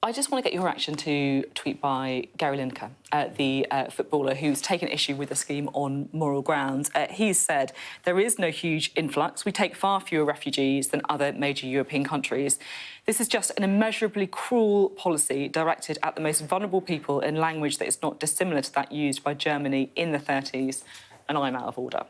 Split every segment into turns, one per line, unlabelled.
I just want to get your reaction to a tweet by Gary Lineker, the footballer who's taken issue with the scheme on moral grounds. He's said, there is no huge influx. We take far fewer refugees than other major European countries. This is just an immeasurably cruel policy directed at the most vulnerable people in language that is not dissimilar to that used by Germany in the 30s, and I'm out of order.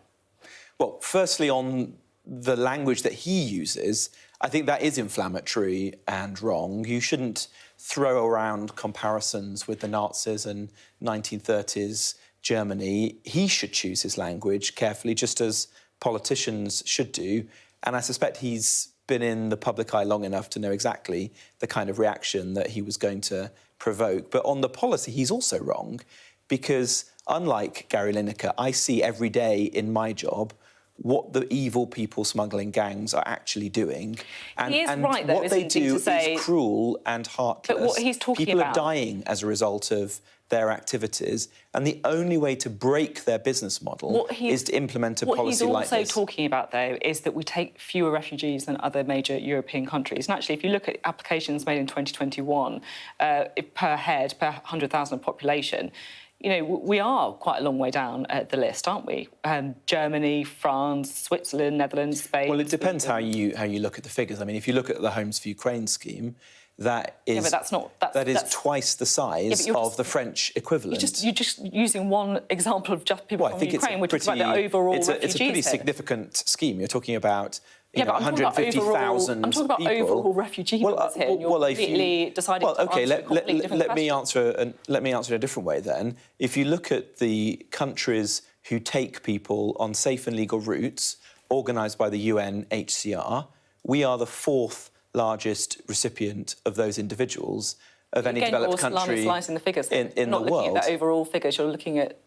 Well, firstly, on the language that he uses, I think that is inflammatory and wrong. You shouldn't throw around comparisons with the Nazis and 1930s Germany. He should choose his language carefully, just as politicians should do. And I suspect he's been in the public eye long enough to know exactly the kind of reaction that he was going to provoke. But on the policy, he's also wrong, because unlike Gary Lineker, I see every day in my job what the evil people smuggling gangs are actually doing. And,
he is right, though,
what they do is cruel and heartless.
But what he's talking
people
about...
are dying as a result of their activities, and the only way to break their business model is to implement a policy like this.
What he's also talking about, though, is that we take fewer refugees than other major European countries. And actually, if you look at applications made in 2021, per head, per 100,000 population, you know, we are quite a long way down the list, aren't we? Germany, France, Switzerland, Netherlands, Spain...
Well, it depends how you look at the figures. I mean, if you look at the Homes for Ukraine scheme, that is that's twice the size of the French equivalent.
You're just using one example of just people from Ukraine. We're talking about the overall refugees.
It's a pretty significant scheme. You're talking about
150,000
I'm talking about
overall refugee numbers here. You're completely deciding to answer a completely different question.
Let me answer it a different way then. If you look at the countries who take people on safe and legal routes, organised by the UNHCR, we are the fourth largest recipient of those individuals of any developed country
slicing the figures
in the world.
Not looking at the overall figures, you're looking at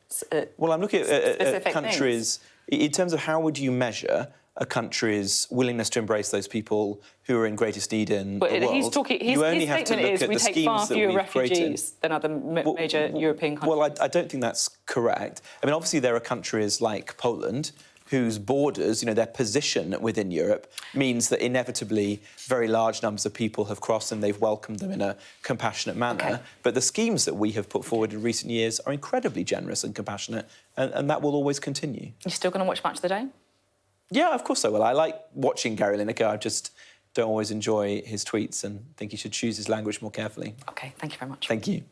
well, I'm looking at countries in terms of how would you measure a country's willingness to embrace those people who are in greatest need in the world.
His statement is we take far fewer refugees than other major European countries.
Well, I don't think that's correct. I mean, obviously there are countries like Poland whose borders, you know, their position within Europe means that inevitably very large numbers of people have crossed and they've welcomed them in a compassionate manner. Okay. But the schemes that we have put forward in recent years are incredibly generous and compassionate, and that will always continue.
You're still going to watch Match of the Day?
Yeah, of course I will. I like watching Gary Lineker. I just don't always enjoy his tweets and think he should choose his language more carefully.
OK, thank you very much.
Thank you.